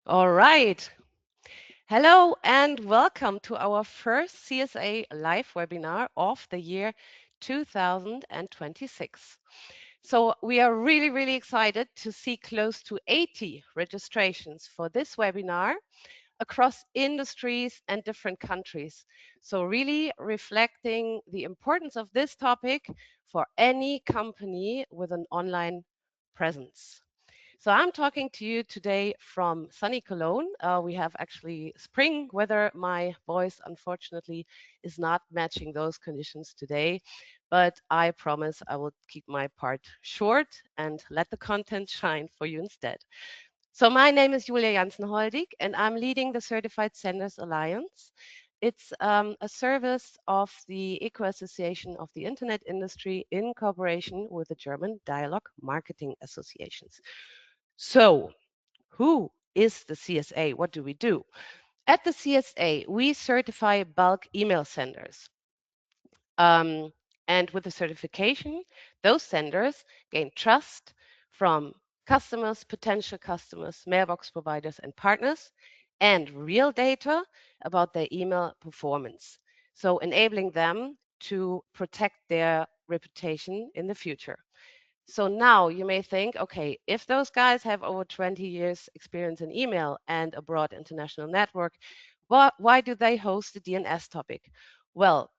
All right. Hello and welcome to our first CSA live webinar of the year 2026. So we are really excited to see close to 80 registrations for this webinar across industries and different countries. So really reflecting the importance of this topic for any company with an online presence. So I'm talking to you today from sunny Cologne. We have actually spring weather. My voice, unfortunately, is not matching those conditions today, but I promise I will keep my part short and let the content shine for you instead. So my name is Julia Janssen-Holdig, and I'm leading the Certified Senders Alliance. It's a service of the Eco Association of the Internet Industry in cooperation with the German Dialogue Marketing Associations. So, who is the CSA? What do we do? At the CSA, we certify bulk email senders. And with the certification, those senders gain trust from customers, potential customers, mailbox providers, and partners, and real data about their email performance. So, enabling them to protect their reputation in the future. So now you may think, okay, if those guys have over 20 years experience in email and a broad international network, why do they host the DNS topic? Well,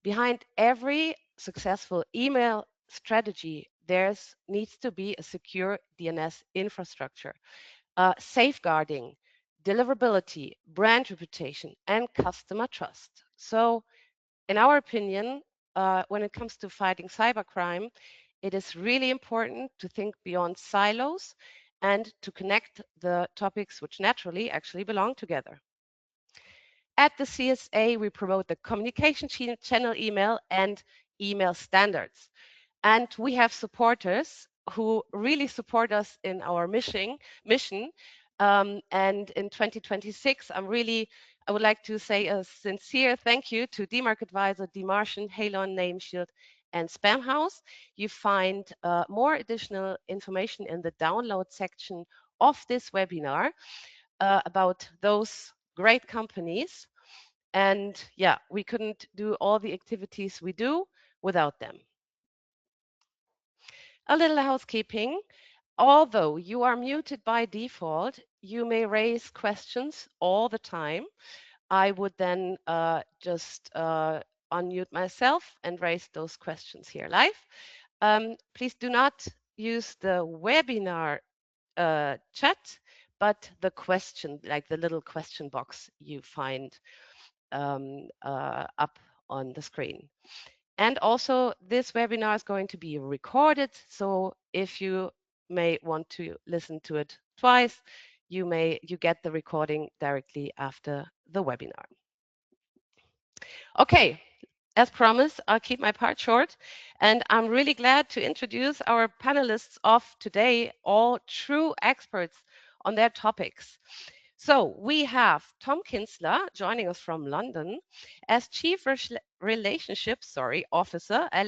behind every successful email strategy, there needs to be a secure DNS infrastructure, safeguarding deliverability, brand reputation, and customer trust. So in our opinion, when it comes to fighting cybercrime, it is really important to think beyond silos and to connect the topics which naturally actually belong together. At the CSA, we promote the communication channel email and email standards. And we have supporters who really support us in our mission. And in 2026, I would like to say a sincere thank you to DMARC Advisor, DMARC, Halon, Nameshield, and Spamhaus. You find more additional information in the download section of this webinar about those great companies. And yeah, we couldn't do all the activities we do without them. A little housekeeping. Although you are muted by default, you may raise questions all the time. I would then just unmute myself and raise those questions here live. Please do not use the webinar chat, but the question, like the little question box you find up on the screen. And also, this webinar is going to be recorded. So if you may want to listen to it twice, you get the recording directly after the webinar. Okay, as promised, I'll keep my part short. And I'm really glad to introduce our panelists of today, all true experts on their topics. So we have Tom Kinstler joining us from London as Chief Relationships Officer at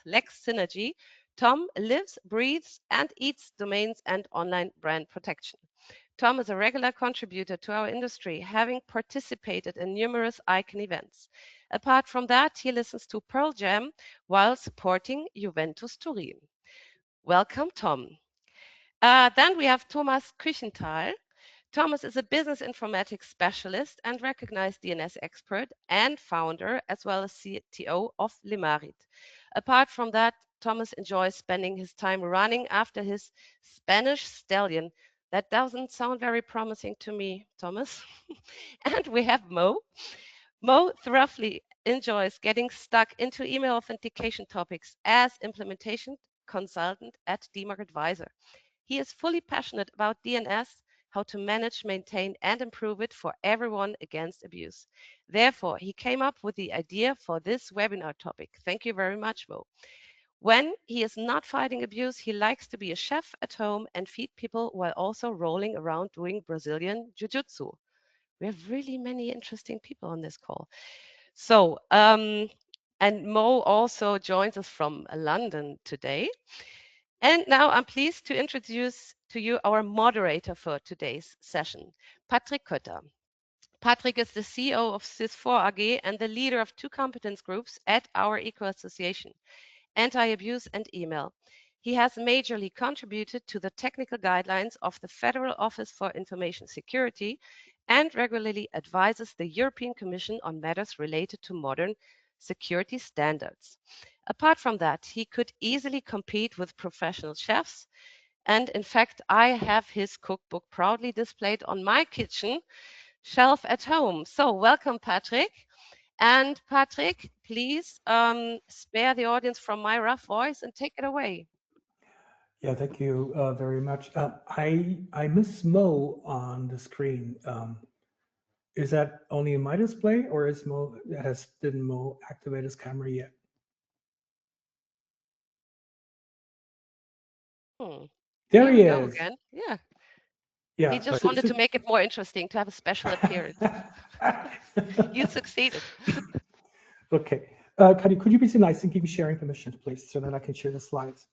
Lexsynergy. Tom lives, breathes, and eats domains and online brand protection. Tom is a regular contributor to our industry, having participated in numerous icon events. Apart from that, he listens to Pearl Jam while supporting Juventus Turin. Welcome, Tom. Then we have Thomas Küchenthal. Thomas is a business informatics specialist and recognized DNS expert and founder, as well as CTO of Lemarit. Apart from that, Thomas enjoys spending his time running after his Spanish stallion. That doesn't sound very promising to me, Thomas. And we have Mo. Mo thoroughly enjoys getting stuck into email authentication topics as implementation consultant at DMARC Advisor. He is fully passionate about DNS, how to manage, maintain, and improve it for everyone against abuse. Therefore, he came up with the idea for this webinar topic. Thank you very much, Mo. When he is not fighting abuse, he likes to be a chef at home and feed people while also rolling around doing Brazilian Jiu-Jitsu. We have really many interesting people on this call. So, and Mo also joins us from London today. And now I'm pleased to introduce to you our moderator for today's session, Patrick Kötter. Patrick is the CEO of SYS4 AG and the leader of two competence groups at our eco-association, Anti-Abuse and Email. He has majorly contributed to the technical guidelines of the Federal Office for Information Security and regularly advises the European Commission on matters related to modern security standards. Apart from that, he could easily compete with professional chefs. And in fact, I have his cookbook proudly displayed on my kitchen shelf at home. So welcome, Patrick. And Patrick, please spare the audience from my rough voice and take it away. Yeah, thank you very much. I miss Mo on the screen. Is that only in my display, or is Mo didn't Mo activate his camera yet? There Here he we go is. again. Yeah. Yeah, He just wanted to make it more interesting, to have a special appearance. You succeeded. Okay. Kadi, could you be so nice and give me sharing permissions, please, so that I can share the slides?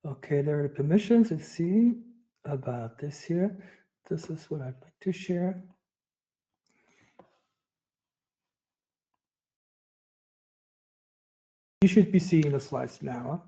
Okay, there are the permissions. Let's see about this here. This is what I'd like to share. You should be seeing the slides now.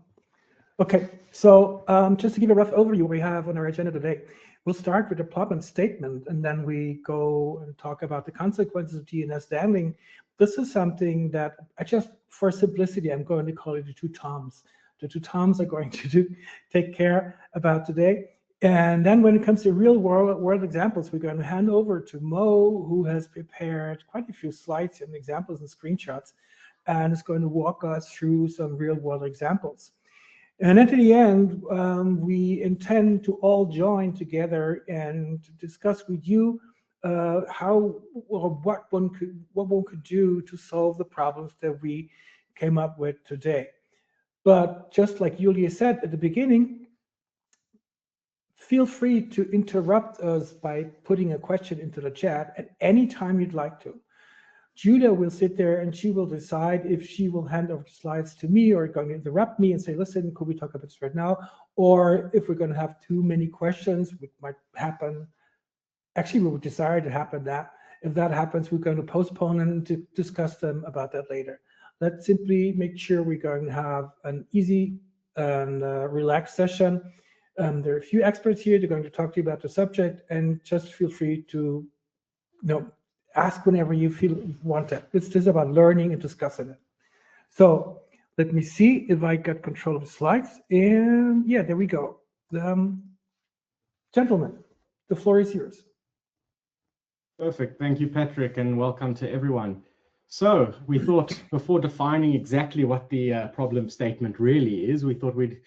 Okay, so just to give a rough overview what we have on our agenda today, we'll start with the problem statement, and then we go and talk about the consequences of DNS dangling. This is something that I just, for simplicity, I'm going to call it the two Toms. The two Toms are going to take care about today. And then when it comes to real world examples, we're going to hand over to Mo, who has prepared quite a few slides and examples and screenshots, and is going to walk us through some real world examples. And at the end, we intend to all join together and discuss with you how or what one could do to solve the problems that we came up with today. But just like Julia said at the beginning, feel free to interrupt us by putting a question into the chat at any time you'd like to. Julia will sit there and she will decide if she will hand over the slides to me or going to interrupt me and say, listen, could we talk about this right now? Or if we're going to have too many questions, which might happen. Actually, we would desire to happen that. If that happens, we're going to postpone and to discuss them about that later. Let's simply make sure we're going to have an easy and relaxed session. There are a few experts here. They're going to talk to you about the subject, and just feel free to ask whenever you feel you want it. It's just about learning and discussing it. So let me see if I got control of the slides. And yeah, there we go. Gentlemen, the floor is yours. Perfect. Thank you, Patrick, and welcome to everyone. So we thought, before defining exactly what the problem statement really is, we thought we'd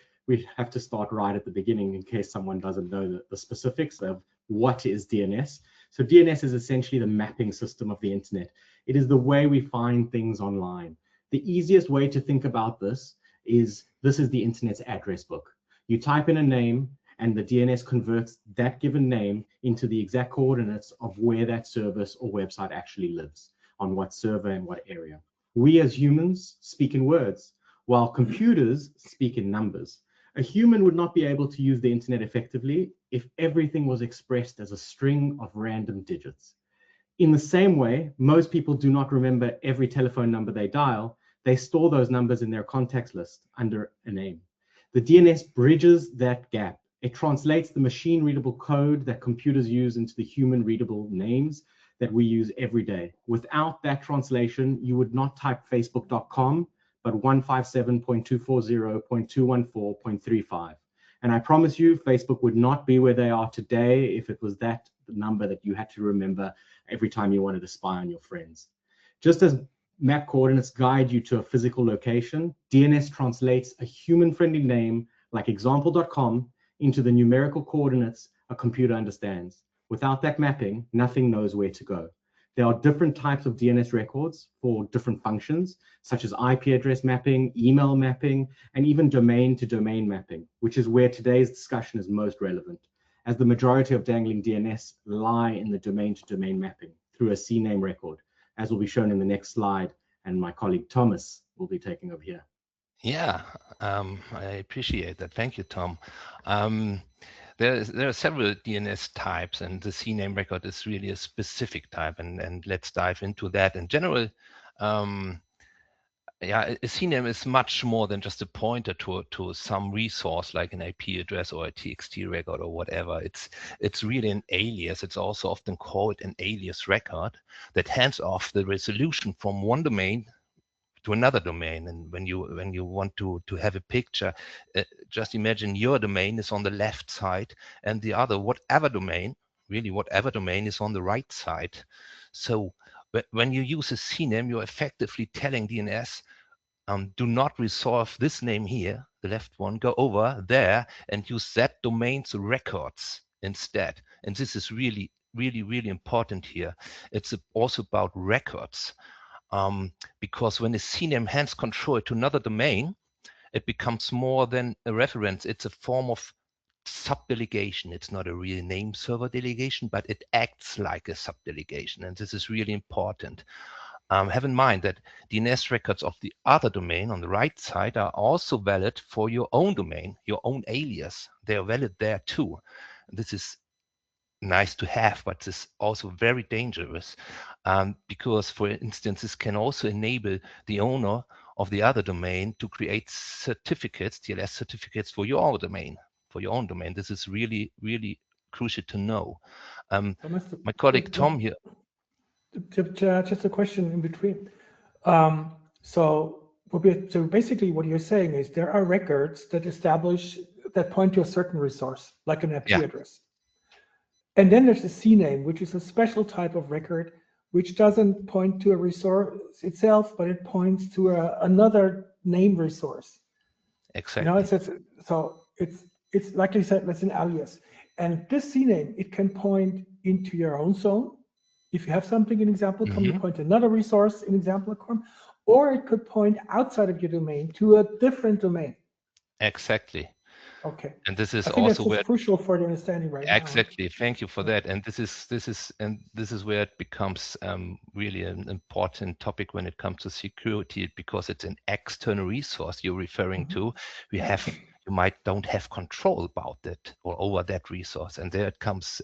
have to start right at the beginning in case someone doesn't know the specifics of what is DNS. So DNS is essentially the mapping system of the internet. It is the way we find things online. The easiest way to think about this is the internet's address book. You type in a name, and the DNS converts that given name into the exact coordinates of where that service or website actually lives, on what server and what area. We as humans speak in words, while computers speak in numbers. A human would not be able to use the internet effectively if everything was expressed as a string of random digits. In the same way, most people do not remember every telephone number they dial. They store those numbers in their contacts list under a name. The DNS bridges that gap. It translates the machine-readable code that computers use into the human-readable names that we use every day. Without that translation, you would not type facebook.com, but 157.240.214.35. And I promise you, Facebook would not be where they are today if it was that number that you had to remember every time you wanted to spy on your friends. Just as map coordinates guide you to a physical location, DNS translates a human-friendly name like example.com into the numerical coordinates a computer understands. Without that mapping, nothing knows where to go. There are different types of DNS records for different functions, such as IP address mapping, email mapping, and even domain-to-domain mapping, which is where today's discussion is most relevant, as the majority of dangling DNS lie in the domain-to-domain mapping through a CNAME record, as will be shown in the next slide, and my colleague Thomas will be taking over here. Yeah, I appreciate that. Thank you, Tom. There are several DNS types, and the CNAME record is really a specific type, and let's dive into that. In general, yeah, a CNAME is much more than just a pointer to some resource like an IP address or a TXT record or whatever. It's really an alias. It's also often called an alias record that hands off the resolution from one domain to another domain. And when you want to have a picture, just imagine your domain is on the left side and the other, whatever domain is on the right side. So when you use a CNAME, you're effectively telling DNS, do not resolve this name here, the left one, go over there and use that domain's records instead. And this is really, really, really important here. It's also about records, because when a CNAME hands control to another domain, it becomes more than a reference. It's a form of subdelegation. It's not a real name server delegation, but it acts like a subdelegation. And this is really important. Have in mind that DNS records of the other domain on the right side are also valid for your own domain, your own alias. They are valid there too. This is nice to have, but this is also very dangerous, because, for instance, this can also enable the owner of the other domain to create certificates, TLS certificates for your own domain. This is really, really crucial to know. My colleague Tom here. Just a question in between. So basically what you're saying is there are records that point to a certain resource, like an IP address. And then there's a CNAME, which is a special type of record, which doesn't point to a resource itself, but it points to another name resource. Exactly. You know, so it's like you said, it's an alias. And this CNAME, it can point into your own zone. If you have something in example, you point to another resource in example, or it could point outside of your domain to a different domain. Exactly. Okay. And this is I think also that's crucial for the understanding right now. Exactly. Thank you for that. And this is where it becomes really an important topic when it comes to security, because it's an external resource you're referring to. You don't have control about it or over that resource, and there it comes.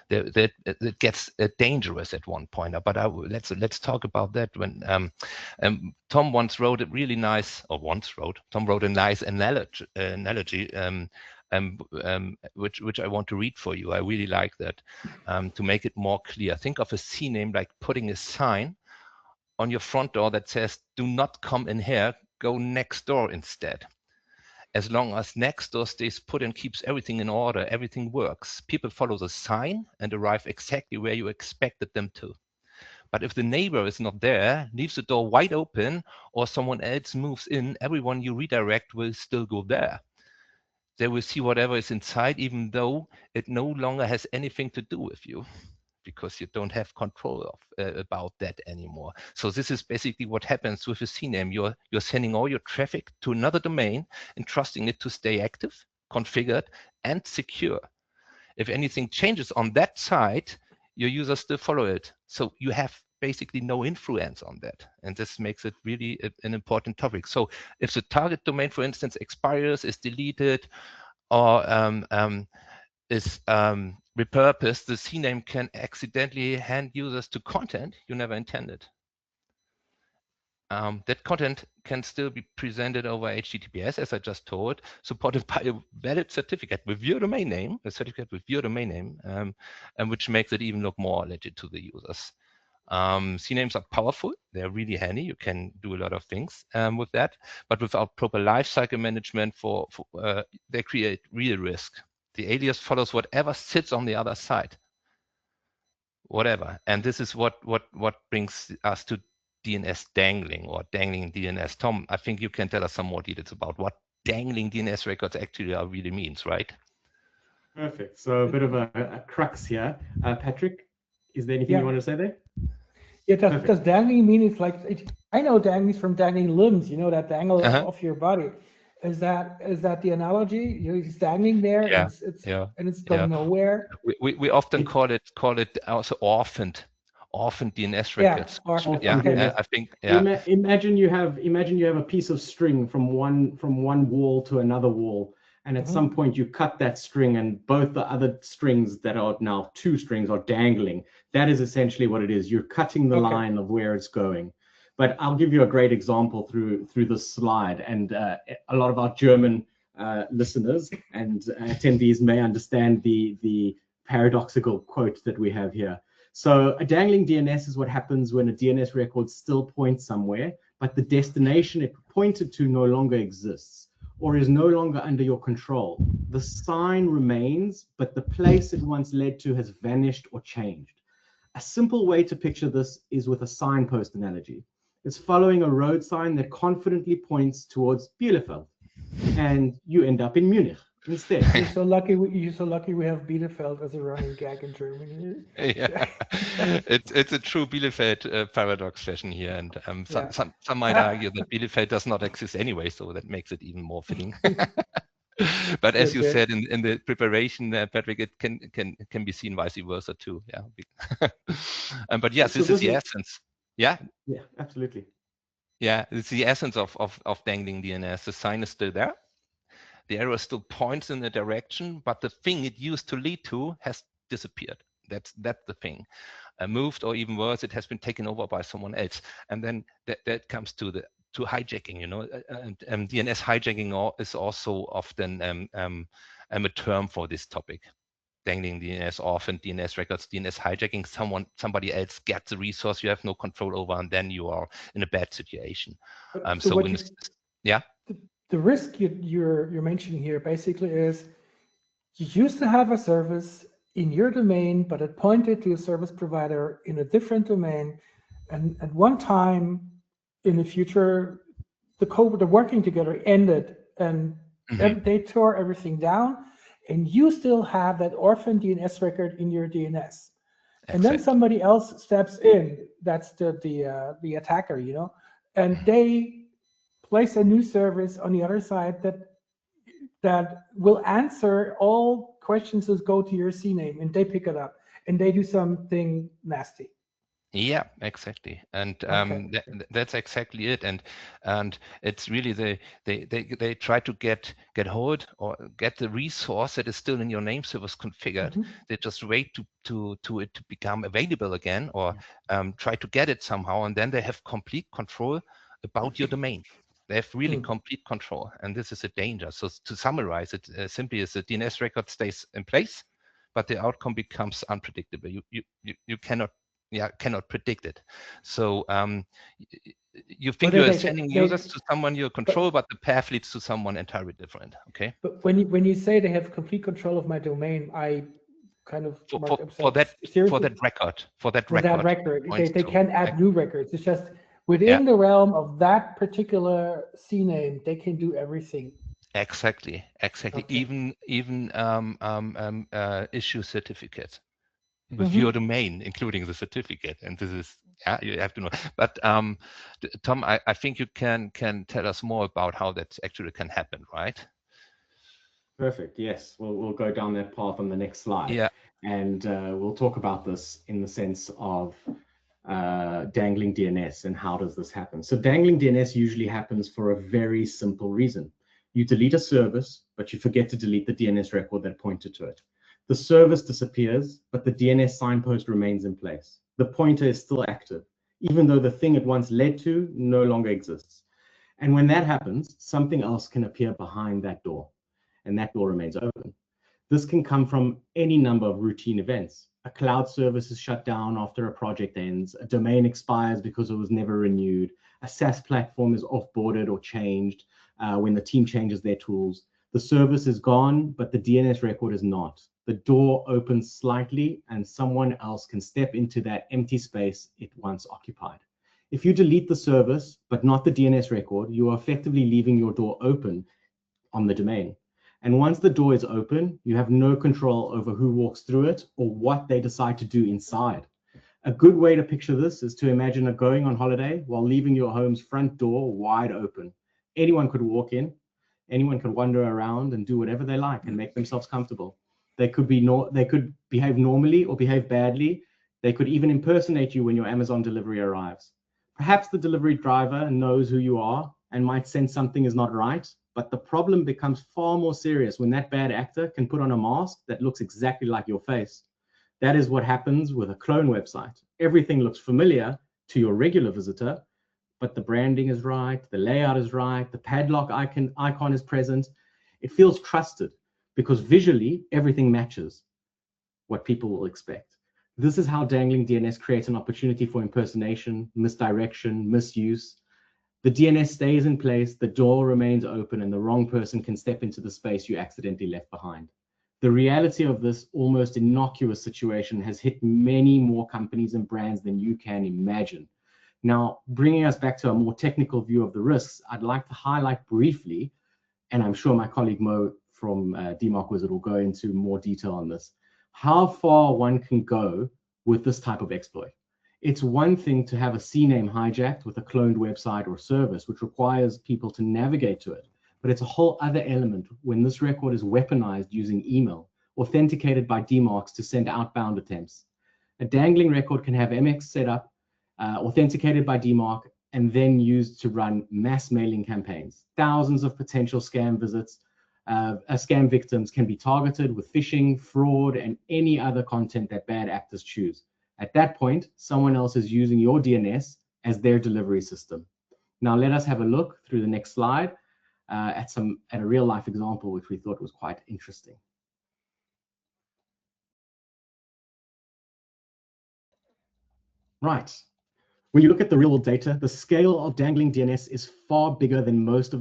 It gets dangerous at one point. But let's talk about that when Tom once wrote a really nice, Tom wrote a nice analogy. Which I want to read for you. I really like that, to make it more clear. Think of a CNAME like putting a sign on your front door that says, "Do not come in here, go next door instead." As long as next door stays put and keeps everything in order, everything works. People follow the sign and arrive exactly where you expected them to. But if the neighbor is not there, leaves the door wide open, or someone else moves in, everyone you redirect will still go there. They will see whatever is inside, even though it no longer has anything to do with you, because you don't have control about that anymore. So this is basically what happens with a CNAME. You're sending all your traffic to another domain and trusting it to stay active, configured, and secure. If anything changes on that side, your users still follow it. So you have basically no influence on that. And this makes it really an important topic. So if the target domain, for instance, expires, is deleted, or is repurposed, the CNAME can accidentally hand users to content you never intended. That content can still be presented over HTTPS, as I just told, supported by a valid certificate with your domain name, and which makes it even look more legit to the users. CNAMEs are powerful. They're really handy. You can do a lot of things with that, but without proper lifecycle management, they create real risk. The alias follows whatever sits on the other side, whatever. And this is what brings us to DNS dangling, or dangling DNS. Tom, I think you can tell us some more details about what dangling DNS records actually really means, right? Perfect. So a bit of a crux here. Patrick, is there anything you want to say there? Yeah, does dangling mean it's like, I know dangling from dangling limbs, you know, that dangle off your body. Is that the analogy? He's dangling there, and it's going nowhere. We often call it also orphaned orphan DNS Yeah, records. orphan Yeah, DNS. I think, yeah. Imagine you have a piece of string from one wall to another wall, and at some point you cut that string, and both the other strings that are now 2 strings are dangling. That is essentially what it is. You're cutting the line of where it's going. But I'll give you a great example through this slide, and a lot of our German listeners and attendees may understand the paradoxical quote that we have here. So a dangling DNS is what happens when a DNS record still points somewhere, but the destination it pointed to no longer exists or is no longer under your control. The sign remains, but the place it once led to has vanished or changed. A simple way to picture this is with a signpost analogy. It's following a road sign that confidently points towards Bielefeld, and you end up in Munich instead. You're so lucky. You're so lucky. We have Bielefeld as a running gag in Germany. Yeah, it's a true Bielefeld paradox session here, and some might argue that Bielefeld does not exist anyway, so that makes it even more fitting. But as you said in the preparation, Patrick, it can be seen vice versa too. Yeah, but yes, this is the essence. Yeah. Yeah, absolutely. Yeah, it's the essence of dangling DNS. The sign is still there. The arrow still points in the direction, but the thing it used to lead to has disappeared. That's the thing. Moved, or even worse, it has been taken over by someone else. And then that comes to hijacking. You know, and DNS hijacking is also often a term for this topic. Dangling DNS, orphan DNS records, DNS hijacking. Somebody else gets the resource you have no control over, and then you are in a bad situation. The risk you're mentioning here basically is you used to have a service in your domain, but it pointed to a service provider in a different domain, and at one time in the future, the working together ended, and they tore everything down, and you still have that orphan DNS record in your DNS. And then somebody else steps in. That's the attacker, you know, and they place a new service on the other side that will answer all questions that go to your CNAME, and they pick it up and they do something nasty. Yeah, exactly, and that's exactly it, and it's really they try to get hold or get the resource that is still in your name service configured. They just wait to it to become available again, or try to get it somehow, and then they have complete control about your domain. They have really complete control, and this is a danger. So to summarize it simply, is the DNS record stays in place, but the outcome becomes unpredictable. You cannot predict it. So you think you're sending users to someone you control, but the path leads to someone entirely different. Okay. But when you say they have complete control of my domain, I kind of for that record. They can add new records. It's just within the realm of that particular CNAME, they can do everything. Exactly. Okay. Even issue certificates with your domain, including the certificate. And this is, you have to know. But Tom, I think you can tell us more about how that actually can happen, right? Perfect. Yes, we'll go down that path on the next slide. Yeah. And we'll talk about this in the sense of dangling DNS and how does this happen. So dangling DNS usually happens for a very simple reason. You delete a service, but you forget to delete the DNS record that pointed to it. The service disappears, but the DNS signpost remains in place. The pointer is still active, even though the thing it once led to no longer exists. And when that happens, something else can appear behind that door, and that door remains open. This can come from any number of routine events. A cloud service is shut down after a project ends. A domain expires because it was never renewed. A SaaS platform is off-boarded or changed when the team changes their tools. The service is gone, but the DNS record is not. The door opens slightly and someone else can step into that empty space it once occupied. If you delete the service, but not the DNS record, you are effectively leaving your door open on the domain. And once the door is open, you have no control over who walks through it or what they decide to do inside. A good way to picture this is to imagine going on holiday while leaving your home's front door wide open. Anyone could walk in, anyone could wander around and do whatever they like and make themselves comfortable. They could behave normally or behave badly. They could even impersonate you when your Amazon delivery arrives. Perhaps the delivery driver knows who you are and might sense something is not right, but the problem becomes far more serious when that bad actor can put on a mask that looks exactly like your face. That is what happens with a clone website. Everything looks familiar to your regular visitor, but the branding is right, the layout is right, the padlock icon is present. It feels trusted because visually everything matches what people will expect. This is how Dangling DNS creates an opportunity for impersonation, misdirection, misuse. The DNS stays in place, the door remains open, and the wrong person can step into the space you accidentally left behind. The reality of this almost innocuous situation has hit many more companies and brands than you can imagine. Now, bringing us back to a more technical view of the risks, I'd like to highlight briefly, and I'm sure my colleague Mo from DMARC Wizard will go into more detail on this, how far one can go with this type of exploit. It's one thing to have a CNAME hijacked with a cloned website or service, which requires people to navigate to it. But it's a whole other element when this record is weaponized using email, authenticated by DMARCs to send outbound attempts. A dangling record can have MX set up, authenticated by DMARC, and then used to run mass mailing campaigns. Thousands of potential scam visits, scam victims can be targeted with phishing, fraud, and any other content that bad actors choose. At that point, someone else is using your DNS as their delivery system. Now let us have a look through the next slide at a real life example, which we thought was quite interesting. Right. When you look at the real world data, the scale of dangling DNS is far bigger than most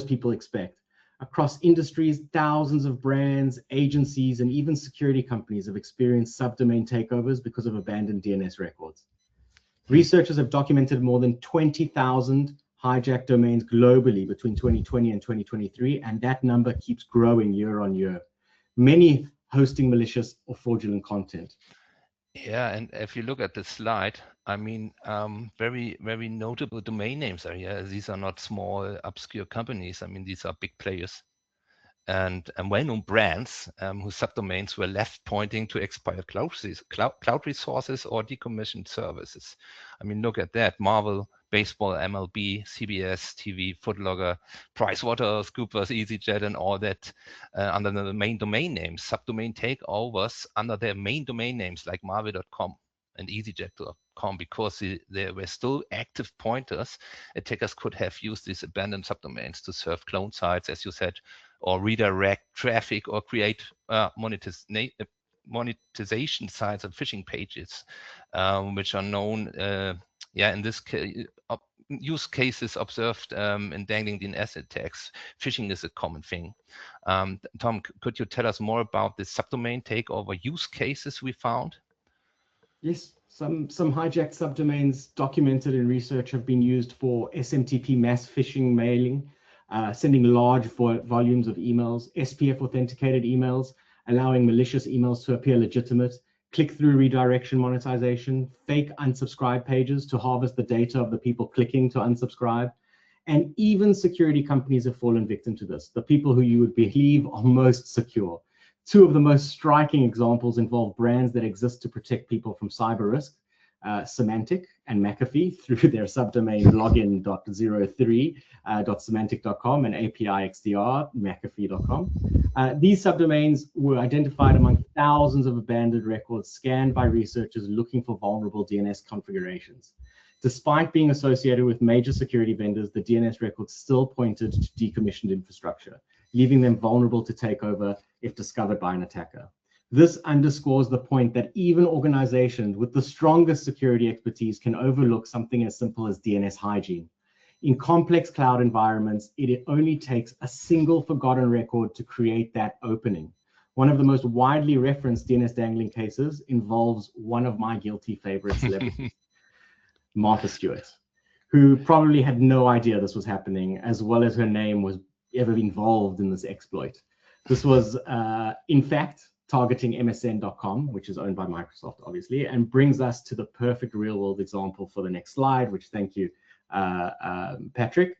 people expect. Across industries, thousands of brands, agencies, and even security companies have experienced subdomain takeovers because of abandoned DNS records. Researchers have documented more than 20,000 hijacked domains globally between 2020 and 2023, and that number keeps growing year on year. Many hosting malicious or fraudulent content. Yeah, and if you look at the slide, I mean, very, very notable domain names are here. These are not small, obscure companies. I mean, these are big players and well-known brands whose subdomains were left pointing to expired cloud resources or decommissioned services. I mean, look at that. Marvel, baseball, MLB, CBS, TV, Footlogger, PricewaterhouseCoopers, EasyJet, and all that under the main domain names. Subdomain takeovers under their main domain names like marvel.com and EasyJet.com, because there were still active pointers. Attackers could have used these abandoned subdomains to serve clone sites, as you said, or redirect traffic or create monetization sites and phishing pages, which are known, in this case, use cases observed in dangling DNS attacks. Phishing is a common thing. Tom, could you tell us more about the subdomain takeover use cases we found? Yes, some hijacked subdomains documented in research have been used for SMTP mass phishing mailing, sending large volumes of emails, SPF authenticated emails, allowing malicious emails to appear legitimate, click-through redirection monetization, fake unsubscribe pages to harvest the data of the people clicking to unsubscribe. And even security companies have fallen victim to this, the people who you would believe are most secure. Two of the most striking examples involve brands that exist to protect people from cyber risk, Symantec and McAfee through their subdomain login.03.symantec.com and API-XDR.McAfee.com. These subdomains were identified among thousands of abandoned records scanned by researchers looking for vulnerable DNS configurations. Despite being associated with major security vendors, the DNS records still pointed to decommissioned infrastructure, leaving them vulnerable to takeover if discovered by an attacker. This underscores the point that even organizations with the strongest security expertise can overlook something as simple as DNS hygiene. In complex cloud environments, it only takes a single forgotten record to create that opening. One of the most widely referenced DNS dangling cases involves one of my guilty favorite celebrities, Martha Stewart, who probably had no idea this was happening, as well as her name was ever involved in this exploit. This was, in fact, targeting MSN.com, which is owned by Microsoft, obviously, and brings us to the perfect real-world example for the next slide, which thank you, Patrick.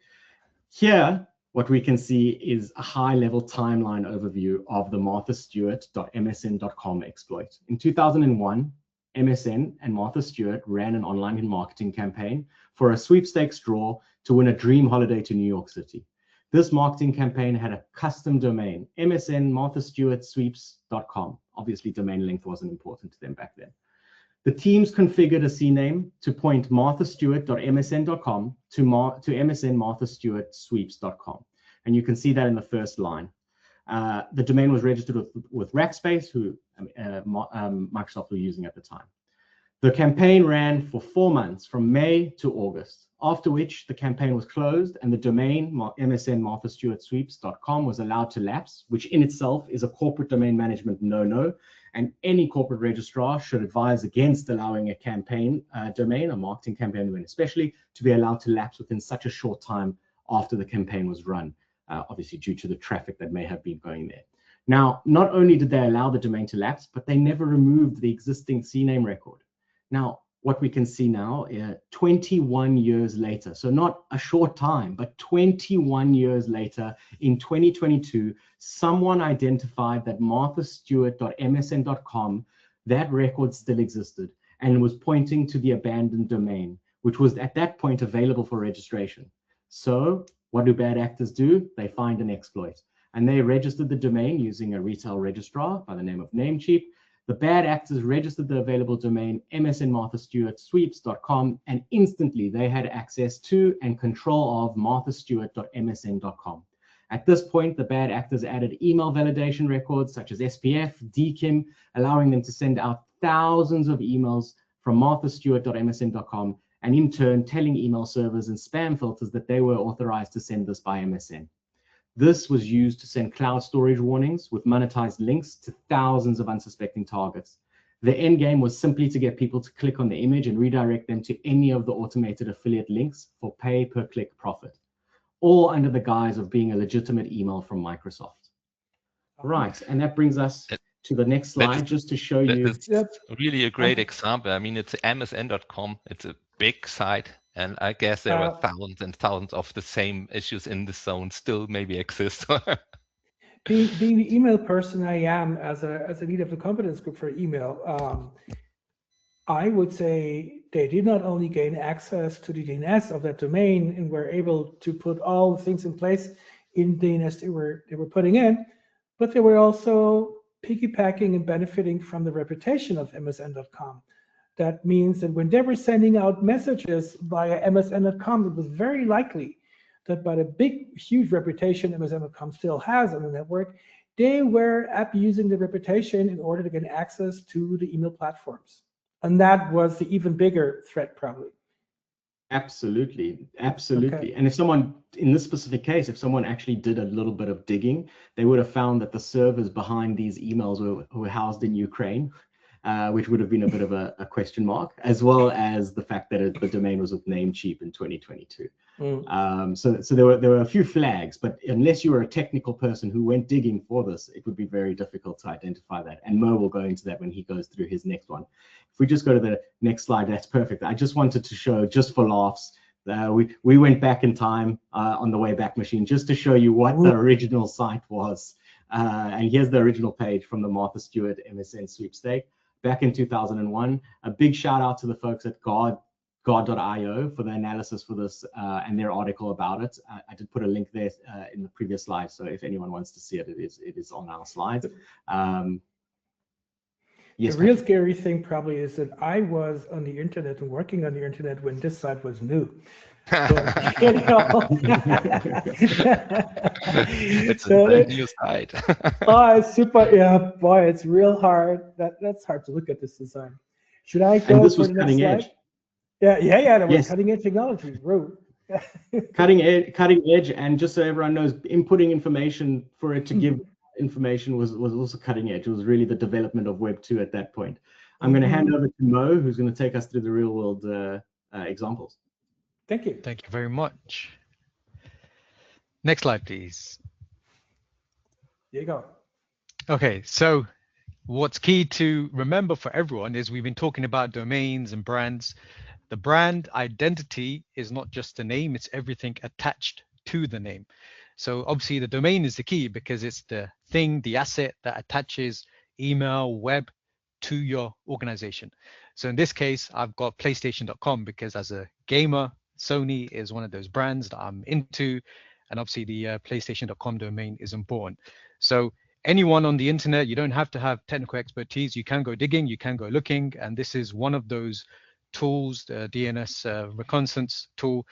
Here, what we can see is a high-level timeline overview of the marthastewart.msn.com exploit. In 2001, MSN and Martha Stewart ran an online marketing campaign for a sweepstakes draw to win a dream holiday to New York City. This marketing campaign had a custom domain, msnmarthastewartsweeps.com. Obviously, domain length wasn't important to them back then. The teams configured a CNAME to point marthastewart.msn.com to msnmarthastewartsweeps.com. And you can see that in the first line. The domain was registered with Rackspace, who Microsoft were using at the time. The campaign ran for 4 months, from May to August, after which the campaign was closed and the domain msnmarthastewartsweeps.com was allowed to lapse, which in itself is a corporate domain management no-no, and any corporate registrar should advise against allowing a campaign domain, a marketing campaign domain especially, to be allowed to lapse within such a short time after the campaign was run, obviously due to the traffic that may have been going there. Now, not only did they allow the domain to lapse, but they never removed the existing CNAME record. Now, what we can see now, 21 years later, so not a short time, but 21 years later, in 2022, someone identified that marthastewart.msn.com, that record still existed, and was pointing to the abandoned domain, which was at that point available for registration. So what do bad actors do? They find an exploit, and they registered the domain using a retail registrar by the name of Namecheap. The bad actors registered the available domain msnmarthastewartsweeps.com, and instantly they had access to and control of marthastewart.msn.com. At this point, the bad actors added email validation records such as SPF, DKIM, allowing them to send out thousands of emails from marthastewart.msn.com, and in turn telling email servers and spam filters that they were authorized to send this by MSN. This was used to send cloud storage warnings with monetized links to thousands of unsuspecting targets. The end game was simply to get people to click on the image and redirect them to any of the automated affiliate links for pay-per-click profit, all under the guise of being a legitimate email from Microsoft. Right, and that brings us to the next slide, just to show you. It's really a great example. I mean, it's msn.com. It's a big site. And I guess there are thousands and thousands of the same issues in this zone still maybe exist. being the email person I am, as a leader of the competence group for email, I would say they did not only gain access to the DNS of that domain and were able to put all the things in place in DNS they were putting in, but they were also piggybacking and benefiting from the reputation of MSN.com. That means that when they were sending out messages via MSN.com, it was very likely that by the big, huge reputation MSN.com still has on the network, they were abusing the reputation in order to get access to the email platforms. And that was the even bigger threat, probably. Absolutely, absolutely. Okay. And if someone, in this specific case, if someone actually did a little bit of digging, they would have found that the servers behind these emails were housed in Ukraine. Which would have been a bit of a question mark, as well as the fact that the domain was with Namecheap in 2022. So there were a few flags, but unless you were a technical person who went digging for this, it would be very difficult to identify that. And Mo will go into that when he goes through his next one. If we just go to the next slide, that's perfect. I just wanted to show, just for laughs, we went back in time on the Wayback Machine just to show you what the original site was. And here's the original page from the Martha Stewart MSN sweepstake. Back in 2001, a big shout out to the folks at God.io for the analysis for this and their article about it. I did put a link there in the previous slide, so if anyone wants to see it, it is on our slides. Yes, the real scary thing probably is that I was on the internet and working on the internet when this site was new. It's a new site. Oh, it's super. Yeah, boy, it's real hard. That's hard to look at this design. Should I go? And this for was the next cutting slide? edge. Yeah. That was Yes. cutting edge technology. Cutting edge, and just so everyone knows, inputting information for it to give information was also cutting edge. It was really the development of Web 2 at that point. I'm going to hand over to Mo, who's going to take us through the real world examples. Thank you. Thank you very much. Next slide, please. There you go. Okay, so what's key to remember for everyone is we've been talking about domains and brands. The brand identity is not just the name, it's everything attached to the name. So obviously the domain is the key because it's the thing, the asset that attaches email, web to your organization. So in this case, I've got PlayStation.com because as a gamer, Sony is one of those brands that I'm into, and obviously the PlayStation.com domain is important. So anyone on the internet, you don't have to have technical expertise. You can go digging, you can go looking, and this is one of those tools, the DNS reconnaissance tool,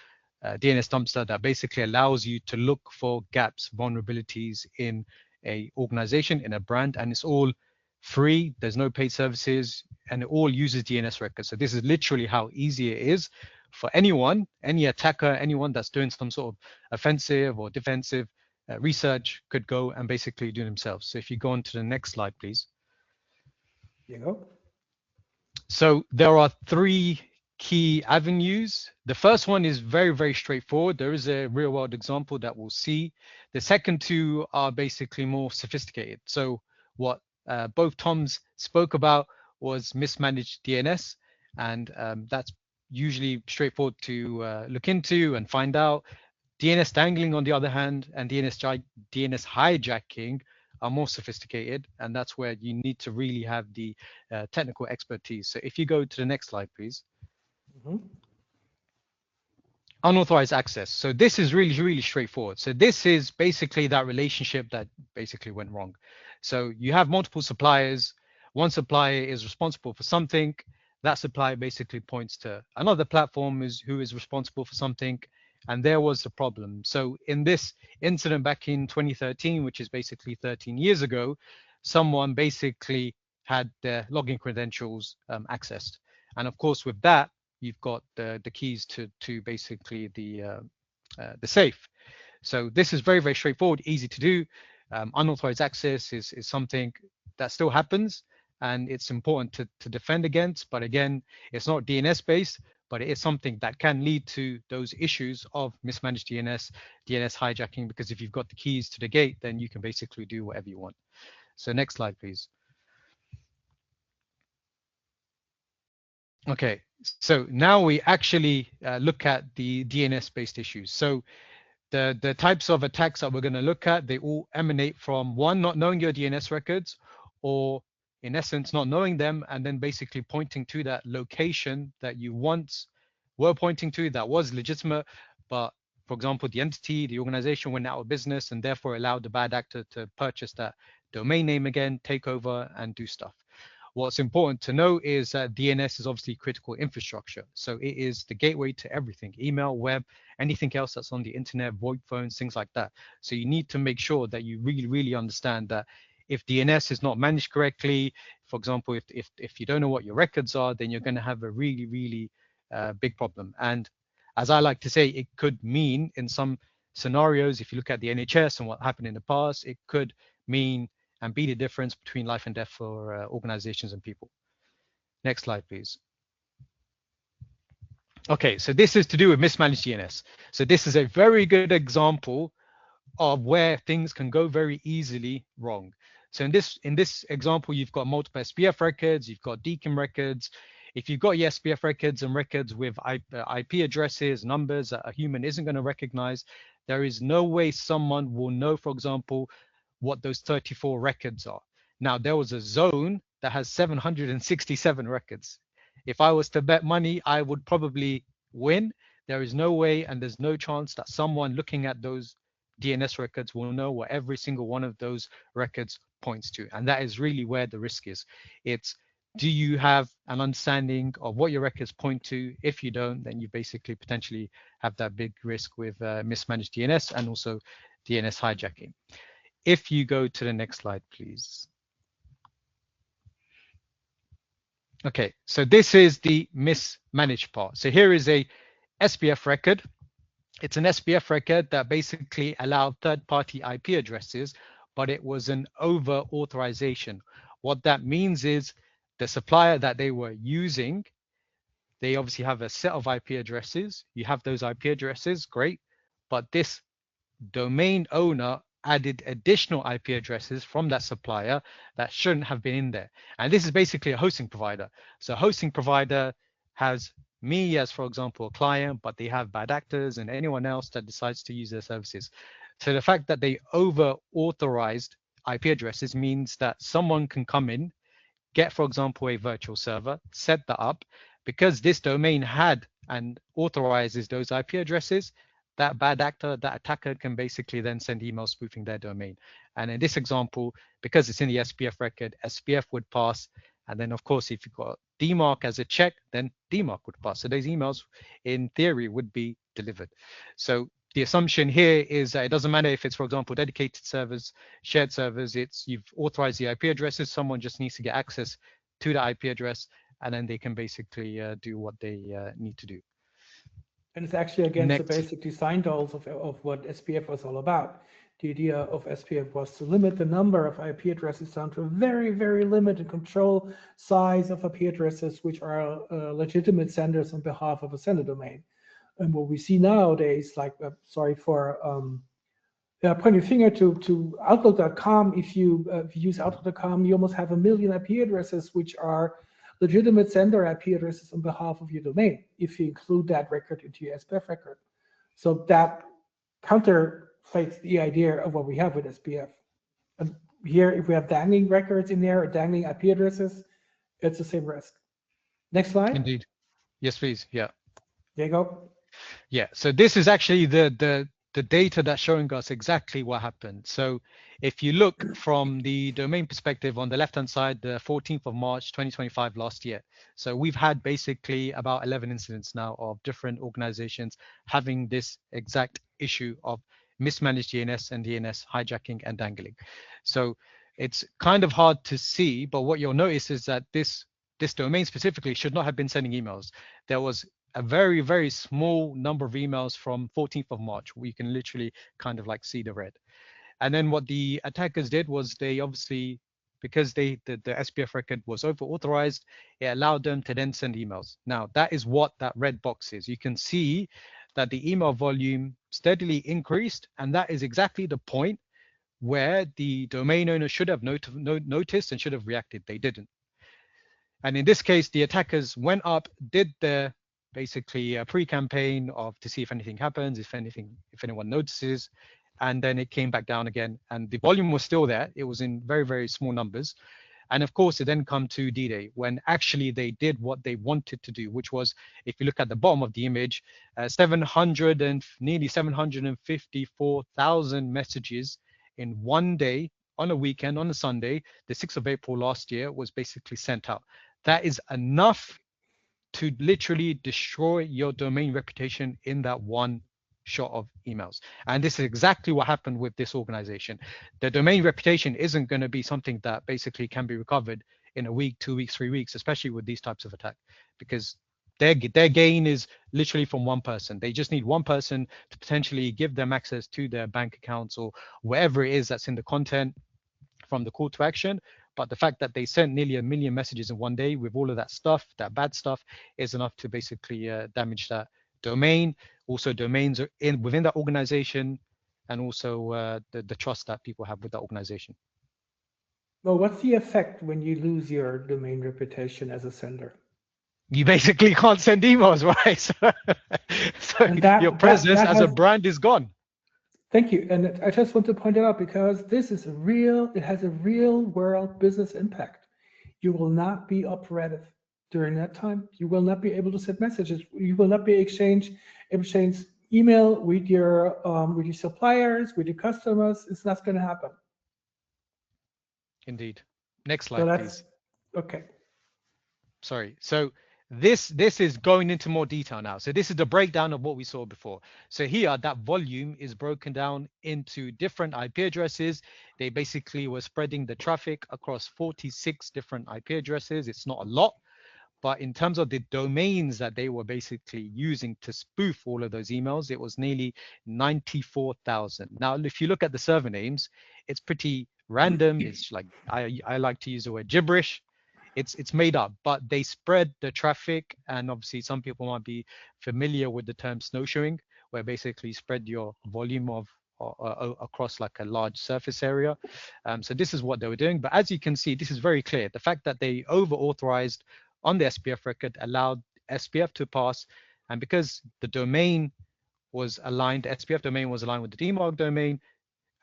DNS dumpster, that basically allows you to look for gaps, vulnerabilities in a organization, in a brand, and it's all free. There's no paid services, and it all uses DNS records. So this is literally how easy it is for anyone, any attacker, anyone that's doing some sort of offensive or defensive research could go and basically do themselves. So if you go on to the next slide, please. There you go. So there are three key avenues. The first one is very, very straightforward. There is a real world example that we'll see. The second two are basically more sophisticated. So what both Toms spoke about was mismanaged DNS, and that's usually straightforward to look into and find out. DNS dangling, on the other hand, and DNS hijacking are more sophisticated, and that's where you need to really have the technical expertise. So if you go to the next slide, please. Unauthorized access. So this is really, really straightforward. So this is basically that relationship that basically went wrong. So you have multiple suppliers. One supplier is responsible for something. That supplier basically points to another platform who is responsible for something. And there was the problem. So in this incident back in 2013, which is basically 13 years ago, someone basically had their login credentials accessed. And of course, with that, you've got the keys to basically the safe. So this is very, very straightforward, easy to do. Unauthorized access is something that still happens, and it's important to defend against. But again, it's not DNS based, but it is something that can lead to those issues of mismanaged DNS hijacking, because if you've got the keys to the gate, then you can basically do whatever you want. So next slide, please. Okay, so now we actually look at the DNS-based issues. So the types of attacks that we're going to look at, they all emanate from one, not knowing your DNS records, or in essence, not knowing them, and then basically pointing to that location that you once were pointing to that was legitimate, but for example, the entity, the organization went out of business and therefore allowed the bad actor to purchase that domain name again, take over and do stuff. What's important to know is that DNS is obviously critical infrastructure. So it is the gateway to everything, email, web, anything else that's on the internet, VoIP phones, things like that. So you need to make sure that you really, really understand that if DNS is not managed correctly, for example, if you don't know what your records are, then you're going to have a really, really big problem. And as I like to say, it could mean in some scenarios, if you look at the NHS and what happened in the past, it could mean and be the difference between life and death for organizations and people. Next slide, please. Okay, so this is to do with mismanaged DNS. So this is a very good example of where things can go very easily wrong. So in this example, you've got multiple SPF records, you've got DKIM records. If you've got your SPF records and records with IP addresses, numbers that a human isn't going to recognize, there is no way someone will know, for example, what those 34 records are. Now, there was a zone that has 767 records. If I was to bet money, I would probably win. There is no way and there's no chance that someone looking at those DNS records will know what every single one of those records points to. And that is really where the risk is. It's, do you have an understanding of what your records point to? If you don't, then you basically potentially have that big risk with mismanaged DNS and also DNS hijacking. If you go to the next slide, please. Okay, so this is the mismanaged part. So here is a SPF record. It's an SPF record that basically allowed third-party IP addresses, but it was an over-authorization. What that means is the supplier that they were using, they obviously have a set of IP addresses. You have those IP addresses, great, but this domain owner added additional IP addresses from that supplier that shouldn't have been in there. And this is basically a hosting provider. So hosting provider has me as, for example, a client, but they have bad actors and anyone else that decides to use their services. So the fact that they over authorized IP addresses means that someone can come in, get, for example, a virtual server, set that up. Because this domain had and authorizes those IP addresses, that bad actor, that attacker can basically then send emails spoofing their domain. And in this example, because it's in the SPF record, SPF would pass. And then, of course, if you've got DMARC as a check, then DMARC would pass. So those emails, in theory, would be delivered. So the assumption here is that it doesn't matter if it's, for example, dedicated servers, shared servers, it's you've authorized the IP addresses, someone just needs to get access to the IP address, and then they can basically do what they need to do. And it's actually against the Next. basic design goals of what SPF was all about. The idea of SPF was to limit the number of IP addresses down to a very, very limited control size of IP addresses, which are legitimate senders on behalf of a sender domain. And what we see nowadays, like, sorry for pointing a finger to Outlook.com, if you use Outlook.com, you almost have 1 million IP addresses, which are legitimate sender IP addresses on behalf of your domain, if you include that record into your SPF record. So that counterfeits the idea of what we have with SPF. And here, if we have dangling records in there or dangling IP addresses, it's the same risk. Next slide. Indeed. Yes, please. Yeah. There you go. Yeah. So this is actually the data that's showing us exactly what happened. So if you look from the domain perspective on the left-hand side, the 14th of March, 2025, last year. So we've had basically about 11 incidents now of different organizations having this exact issue of mismanaged DNS and DNS hijacking and dangling. So it's kind of hard to see, but what you'll notice is that this domain specifically should not have been sending emails. There was a very, very small number of emails from 14th of March, where you can literally kind of like see the red. And then what the attackers did was they obviously, because the SPF record was over authorized, it allowed them to then send emails. Now, that is what that red box is. You can see that the email volume steadily increased, and that is exactly the point where the domain owner should have noticed and should have reacted. They didn't. And in this case, the attackers went up, did their basically a pre-campaign of to see if anything happens, if anyone notices, and then it came back down again, and the volume was still there. It was in very, very small numbers. And of course, it then come to D-Day, when actually they did what they wanted to do, which was, if you look at the bottom of the image, 700 and nearly 754,000 messages in one day, on a weekend, on a Sunday, the 6th of April last year, was basically sent out. That is enough to literally destroy your domain reputation in that one shot of emails. And this is exactly what happened with this organization. The domain reputation isn't going to be something that basically can be recovered in a week, 2 weeks, 3 weeks, especially with these types of attack, because their gain is literally from one person. They just need one person to potentially give them access to their bank accounts or wherever it is that's in the content from the call to action. But the fact that they sent nearly 1 million messages in one day with all of that stuff, that bad stuff, is enough to basically damage that domain. Also, domains are within that organization, and also the trust that people have with that organization. Well, what's the effect when you lose your domain reputation as a sender? You basically can't send emails, right? So your presence as a brand is gone. Thank you. And I just want to point it out because this is it has a real world business impact. You will not be operative during that time. You will not be able to send messages. You will not be exchange email with your suppliers, with your customers. It's not going to happen. Indeed. Next slide, please. Okay. Sorry. So this is going into more detail now. So this is the breakdown of what we saw before. So here, that volume is broken down into different IP addresses. They basically were spreading the traffic across 46 different IP addresses. It's not a lot, but in terms of the domains that they were basically using to spoof all of those emails, it was nearly 94,000. Now, if you look at the server names, it's pretty random. It's like, I like to use the word gibberish. It's made up, but they spread the traffic, and obviously some people might be familiar with the term snowshoeing, where basically spread your volume of across like a large surface area. So this is what they were doing. But as you can see, this is very clear. The fact that they over authorized on the SPF record allowed SPF to pass, and because the domain was aligned, SPF domain was aligned with the DMARC domain,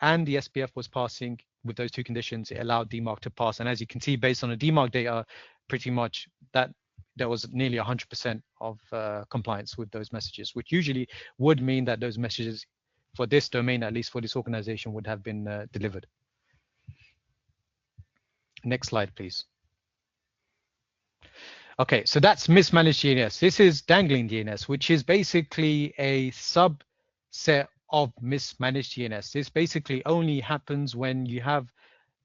and the SPF was passing, with those two conditions, it allowed DMARC to pass. And as you can see, based on the DMARC data, pretty much that there was nearly 100% of compliance with those messages, which usually would mean that those messages for this domain, at least for this organization, would have been delivered. Next slide, please. Okay, so that's mismanaged DNS. This is Dangling DNS, which is basically a subset of mismanaged DNS. This basically only happens when you have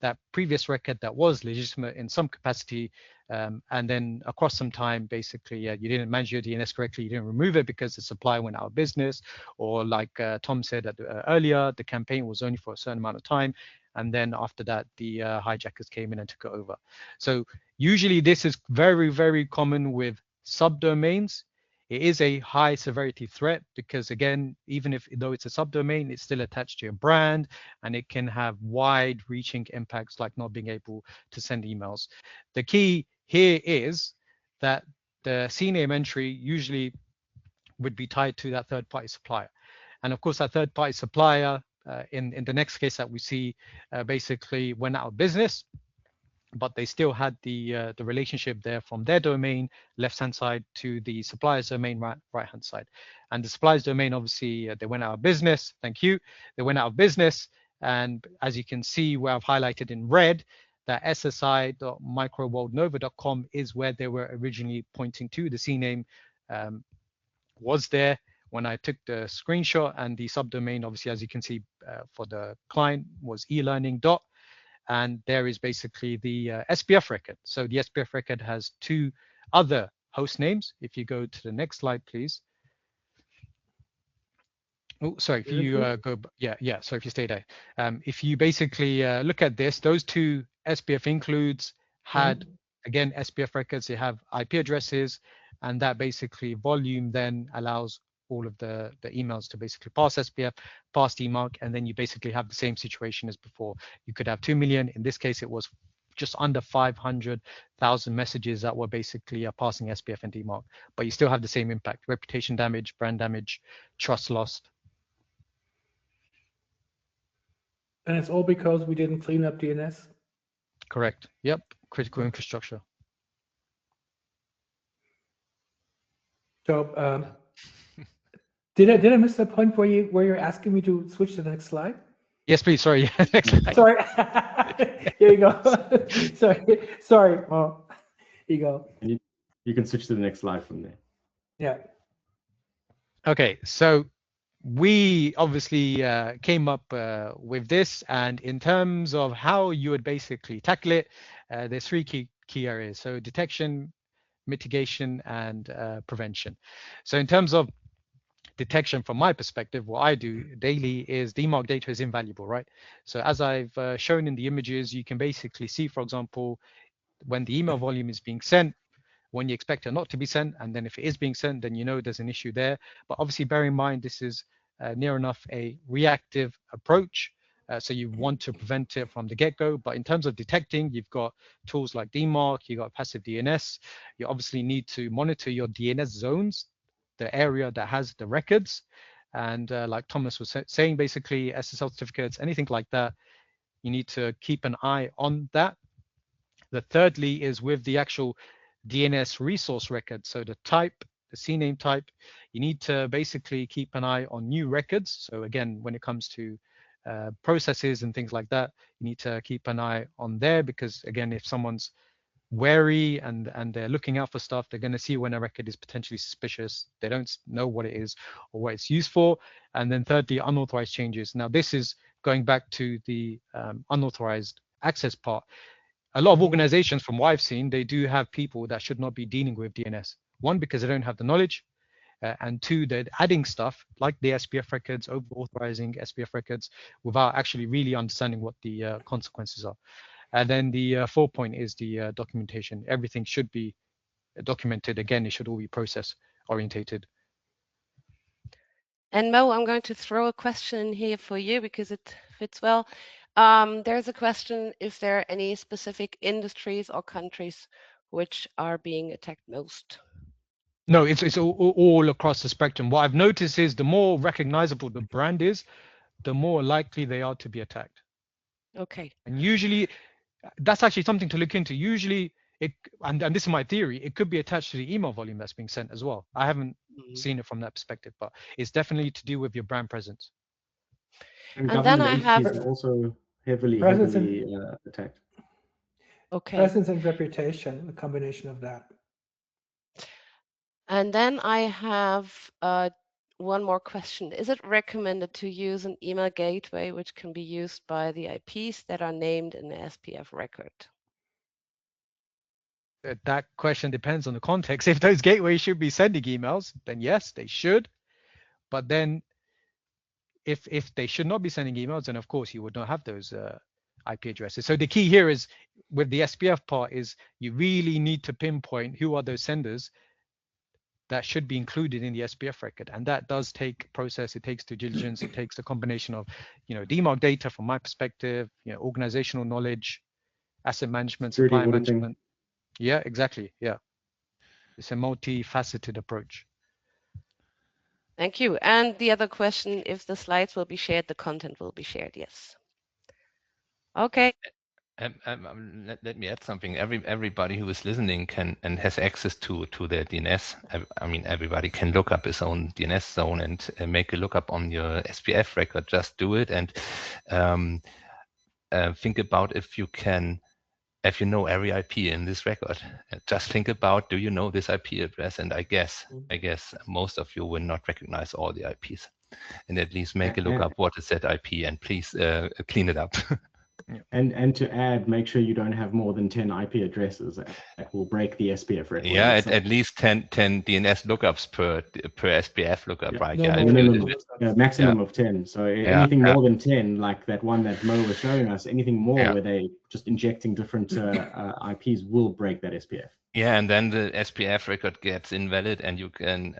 that previous record that was legitimate in some capacity, and then across some time, basically, you didn't manage your DNS correctly, you didn't remove it because the supplier went out of business, or like Tom said earlier, the campaign was only for a certain amount of time, and then after that, the hijackers came in and took it over. So usually this is very, very common with subdomains. It is a high severity threat because, again, even though it's a subdomain, it's still attached to your brand, and it can have wide reaching impacts like not being able to send emails. The key here is that the CNAME entry usually would be tied to that third-party supplier. And of course, that third-party supplier, in the next case that we see, basically went out of business, but they still had the relationship there from their domain left-hand side to the supplier's domain right-hand side. And the supplier's domain, obviously, they went out of business. Thank you. They went out of business. And as you can see where I've highlighted in red, that ssi.microworldnova.com is where they were originally pointing to. The CNAME was there when I took the screenshot, and the subdomain, obviously, as you can see, for the client was elearning. And there is basically the SPF record. So the SPF record has two other host names. If you go to the next slide, please. Oh, sorry, if you go, so if you stay there. If you basically look at this, those two SPF includes had, again, SPF records, they have IP addresses, and that basically volume then allows all of the emails to basically pass SPF, pass DMARC, and then you basically have the same situation as before. You could have 2 million. In this case, it was just under 500,000 messages that were basically passing SPF and DMARC, but you still have the same impact: reputation damage, brand damage, trust lost. And it's all because we didn't clean up DNS? Correct. Yep. Critical infrastructure. So did I miss that point where you're asking me to switch to the next slide? Yes, please. Sorry. Next slide. Sorry. Here you go. Sorry. Oh, here you go. You can switch to the next slide from there. Yeah. Okay. So we obviously came up with this, and in terms of how you would basically tackle it, there's three key areas. So detection, mitigation, and prevention. So in terms of detection, from my perspective, what I do daily is DMARC data is invaluable, right? So as I've shown in the images, you can basically see, for example, when the email volume is being sent, when you expect it not to be sent, and then if it is being sent, then you know there's an issue there. But obviously bear in mind, this is near enough a reactive approach. So you want to prevent it from the get-go. But in terms of detecting, you've got tools like DMARC, you've got passive DNS. You obviously need to monitor your DNS zones, the area that has the records. And like Thomas was saying, basically SSL certificates, anything like that, you need to keep an eye on that. The thirdly is with the actual DNS resource record. So the type, the CNAME type, you need to basically keep an eye on new records. So again, when it comes to processes and things like that, you need to keep an eye on there, because again, if someone's wary and they're looking out for stuff, they're going to see when a record is potentially suspicious. They don't know what it is or what it's used for. And then thirdly, unauthorized changes. Now this is going back to the unauthorized access part. A lot of organizations, from what I've seen, they do have people that should not be dealing with DNS. One, because they don't have the knowledge, and two, they're adding stuff like the SPF records, over-authorizing SPF records without actually really understanding what the consequences are. And then the fourth point is the documentation. Everything should be documented. Again, it should all be process orientated. And Mo, I'm going to throw a question here for you because it fits well. There's a question: is there any specific industries or countries which are being attacked most? No, it's all across the spectrum. What I've noticed is the more recognizable the brand is, the more likely they are to be attacked. Okay. And usually, that's actually something to look into. Usually, and this is my theory, it could be attached to the email volume that's being sent as well. I haven't seen it from that perspective, but it's definitely to do with your brand presence. And And then government I have entities are also heavily Presence attacked. okay. Presence and reputation, a combination of that. And then I have one more question. Is it recommended to use an email gateway which can be used by the IPs that are named in the SPF record? That question depends on the context. If those gateways should be sending emails, then yes, they should. But then if they should not be sending emails, then of course you would not have those IP addresses. So the key here is with the SPF part is you really need to pinpoint who are those senders that should be included in the SPF record. And that does take process. It takes due diligence. It takes a combination of, DMARC data from my perspective, organizational knowledge, asset management, Security supply auditing. management. Yeah, exactly. Yeah. It's a multifaceted approach. Thank you. And the other question, if the slides will be shared, the content will be shared. Yes. Okay. Let me add something. Everybody who is listening can and has access to their DNS. I mean, everybody can look up his own DNS zone and make a lookup on your SPF record. Just do it and think about if you know every IP in this record. Just think about, do you know this IP address? And I guess most of you will not recognize all the IPs. And at least make a look up what is that IP and please clean it up. And to add, make sure you don't have more than 10 IP addresses that will break the SPF record. Yeah, at least 10 DNS lookups per SPF lookup, right? No, maximum of 10. So anything more than 10, like that one that Mo was showing us, anything more where they just injecting different IPs will break that SPF. Yeah, and then the SPF record gets invalid, and you can.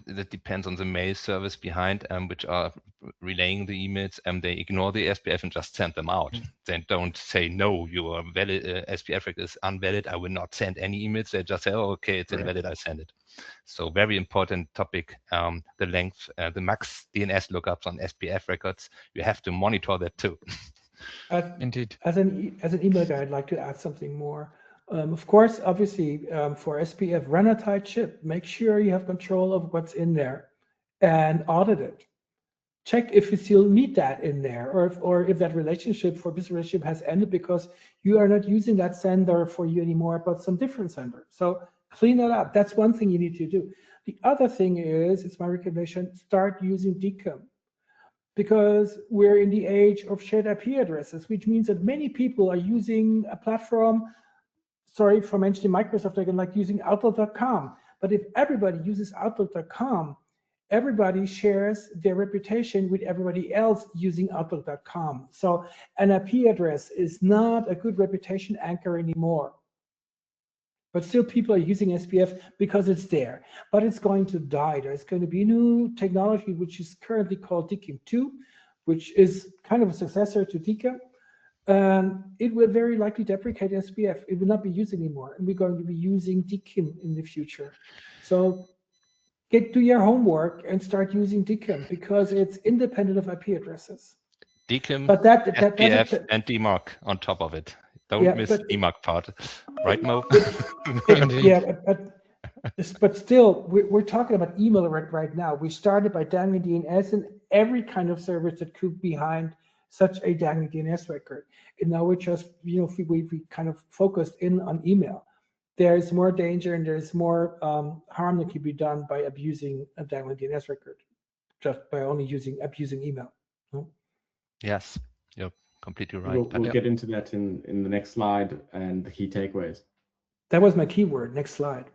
That depends on the mail service behind, which are relaying the emails, and they ignore the SPF and just send them out. They don't say no, your valid SPF record is invalid. I will not send any emails. They just say, oh, okay, it's invalid. I send it. So very important topic. The length, the max DNS lookups on SPF records. You have to monitor that too. Indeed. As an email guy, I'd like to add something more. Of course, obviously, for SPF, run a tight ship. Make sure you have control of what's in there and audit it. Check if you still need that in there, or if that relationship for business relationship has ended because you are not using that sender for you anymore, but some different sender. So clean that up. That's one thing you need to do. The other thing is, it's my recommendation, start using DKIM. Because we're in the age of shared IP addresses, which means that many people are using a platform. Sorry for mentioning Microsoft again, like using Outlook.com. But if everybody uses Outlook.com, everybody shares their reputation with everybody else using Outlook.com. So an IP address is not a good reputation anchor anymore. But still people are using SPF because it's there. But it's going to die. There's going to be new technology, which is currently called DKIM 2, which is kind of a successor to DKIM. It will very likely deprecate SPF. It will not be used anymore, and we're going to be using DKIM in the future. So do your homework and start using DKIM because it's independent of IP addresses. DKIM, but SPF, and DMARC on top of it. Don't miss DMARC part, right, Mo? But still, we're talking about email right now. We started by Dangling DNS and every kind of service that could be behind such a Dangling DNS record. And now we're just, we kind of focused in on email. There's more danger and there's more harm that can be done by abusing a Dangling DNS record, just by only abusing email. No? Yes, you're completely right. We'll get into that in the next slide and the key takeaways. That was my keyword. Next slide.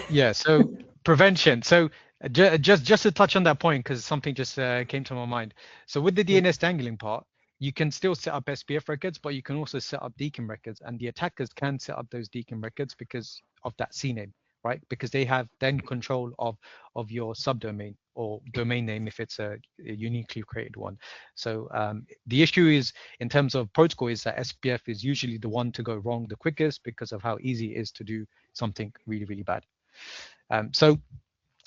Yeah, so prevention. So just to touch on that point, because something just came to my mind. So with the DNS dangling part, you can still set up SPF records, but you can also set up DKIM records, and the attackers can set up those DKIM records because of that CNAME, right? Because they have then control of your subdomain or domain name if it's a uniquely created one. So the issue is, in terms of protocol, is that SPF is usually the one to go wrong the quickest because of how easy it is to do something really, really bad. So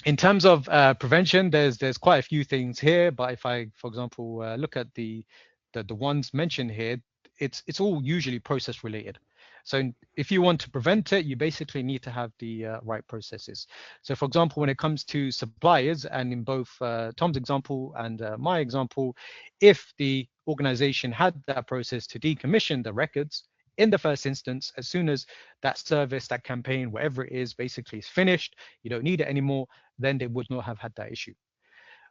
in terms of prevention, there's quite a few things here, but if I, for example, look at the the ones mentioned here, it's all usually process related. So if you want to prevent it, you basically need to have the right processes. So for example, when it comes to suppliers, and in both Tom's example and my example, if the organization had that process to decommission the records in the first instance, as soon as that service, that campaign, whatever it is, basically is finished, you don't need it anymore, then they would not have had that issue.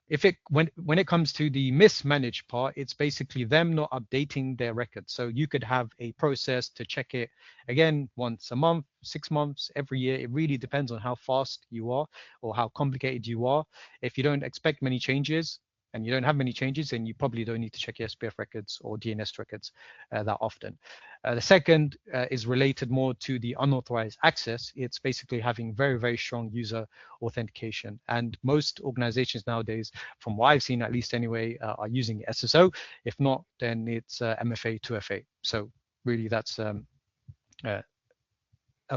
If it when it comes to the mismanaged part, it's basically them not updating their records. So you could have a process to check it again once a month, 6 months, every year. It really depends on how fast you are or how complicated you are. If you don't expect many changes and you don't have many changes, then you probably don't need to check your SPF records or DNS records that often. The second is related more to the unauthorized access. It's basically having very, very strong user authentication. And most organizations nowadays, from what I've seen at least anyway, are using SSO. If not, then it's MFA 2FA. So really that's a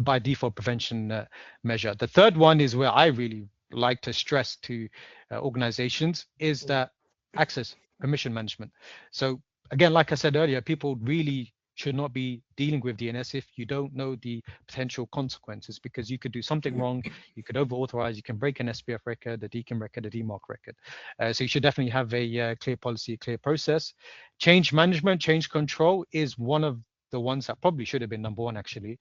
by default prevention measure. The third one is where I really like to stress to organizations is that access permission management. So again, like I said earlier, people really should not be dealing with DNS if you don't know the potential consequences, because you could do something wrong, you could over authorize, you can break an SPF record, a DKIM record, a DMARC record. So you should definitely have a clear policy, clear process. Change management, change control is one of the ones that probably should have been number one, actually,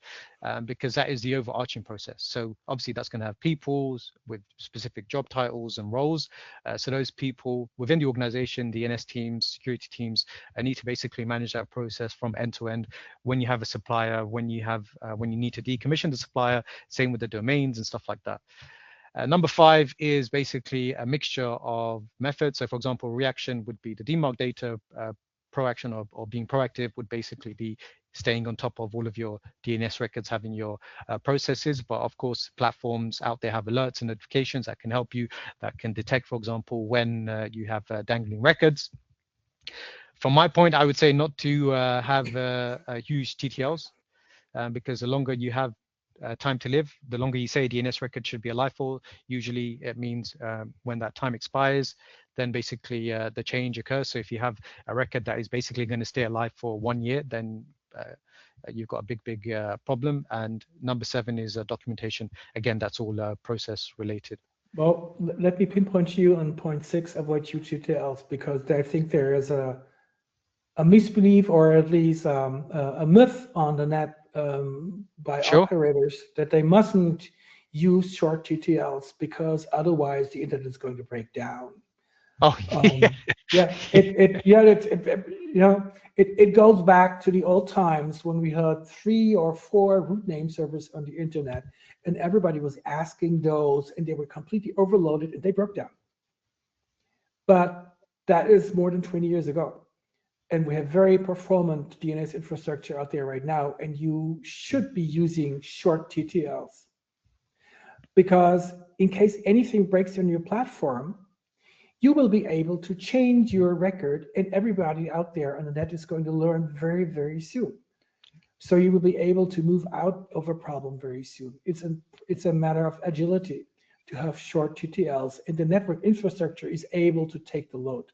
because that is the overarching process. So obviously that's going to have people with specific job titles and roles. So those people within the organization, the DNS teams, security teams, need to basically manage that process from end to end. When you have a supplier, when you need to decommission the supplier, same with the domains and stuff like that. Number 5 is basically a mixture of methods. So for example, reaction would be the DMARC data, proaction or being proactive would basically be staying on top of all of your DNS records, having your processes. But of course, platforms out there have alerts and notifications that can help you, that can detect, for example, when you have dangling records. From my point, I would say not to have huge TTLs, because the longer you have time to live, the longer you say DNS record should be alive for. Usually it means when that time expires, then basically the change occurs. So if you have a record that is basically going to stay alive for 1 year, then you've got a big problem. And number 7 is documentation. Again, that's all process related. Well, let me pinpoint you on point 6, avoid huge TTLs, because I think there is a misbelief, or at least a myth on the net by operators that they mustn't use short TTLs because otherwise the internet is going to break down. Oh, yeah. It goes back to the old times when we had 3 or 4 root name servers on the internet, and everybody was asking those, and they were completely overloaded and they broke down. But that is more than 20 years ago. And we have very performant DNS infrastructure out there right now, and you should be using short TTLs. Because in case anything breaks on your platform, you will be able to change your record, and everybody out there on the net is going to learn very, very soon. So you will be able to move out of a problem very soon. It's a matter of agility to have short TTLs, and the network infrastructure is able to take the load.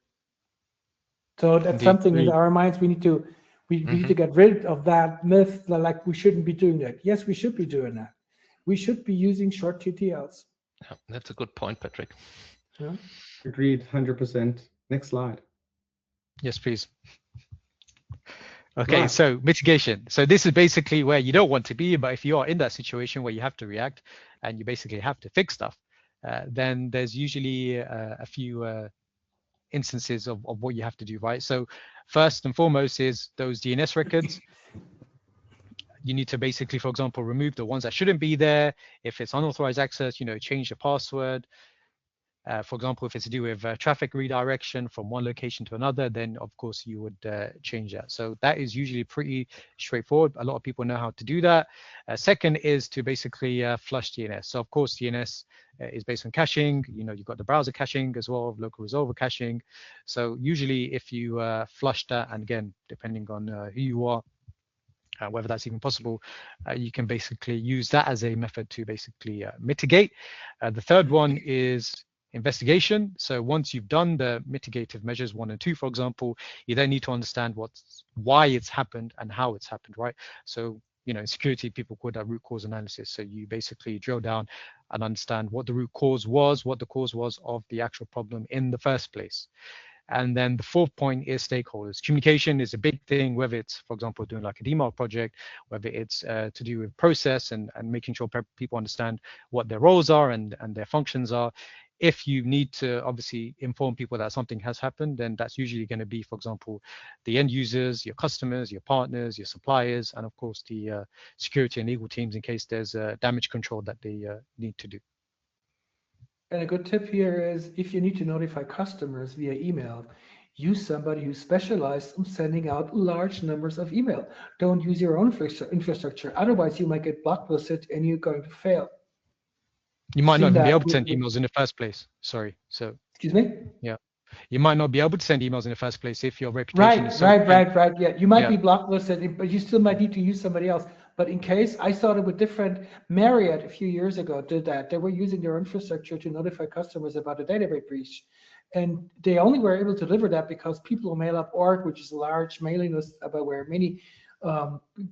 So that's something in our minds we need to get rid of that myth, like we shouldn't be doing that. Yes, we should be doing that. We should be using short TTLs. Yeah, that's a good point, Patrick. Yeah. Agreed, 100%. Next slide. Yes, please. Okay, so mitigation. So this is basically where you don't want to be, but if you are in that situation where you have to react and you basically have to fix stuff, then there's usually a few instances of what you have to do, right? So first and foremost is those DNS records. You need to basically, for example, remove the ones that shouldn't be there. If it's unauthorized access, change the password. For example, if it's to do with traffic redirection from one location to another, then of course you would change that. So that is usually pretty straightforward. A lot of people know how to do that. Second is to basically flush DNS. So of course, DNS is based on caching. You've got the browser caching as well, local resolver caching. So usually if you flush that, and again, depending on who you are, whether that's even possible, you can basically use that as a method to basically mitigate. The third one is investigation. So once you've done the mitigative measures 1 and 2, for example, you then need to understand why it's happened and how it's happened, right? So, you know, in security, people call that root cause analysis. So you basically drill down and understand what the root cause was, what the cause was of the actual problem in the first place. And then the fourth point is stakeholders. Communication is a big thing, whether it's, for example, doing like a DMARC project, whether it's to do with process and making sure people understand what their roles are and their functions are. If you need to obviously inform people that something has happened, then that's usually going to be, for example, the end users, your customers, your partners, your suppliers, and of course the security and legal teams in case there's damage control that they need to do. And a good tip here is if you need to notify customers via email, use somebody who's specialized in sending out large numbers of email. Don't use your own infrastructure. Otherwise, you might get blacklisted and you're going to fail. You might not even be able to send emails in the first place. Sorry. So, excuse me? Yeah. You might not be able to send emails in the first place if your reputation is so right. Yeah, you might be blacklisted, but you still might need to use somebody else. But in case, I saw it with different, Marriott a few years ago did that. They were using their infrastructure to notify customers about a database breach. And they only were able to deliver that because people who mail up org, which is a large mailing list about where many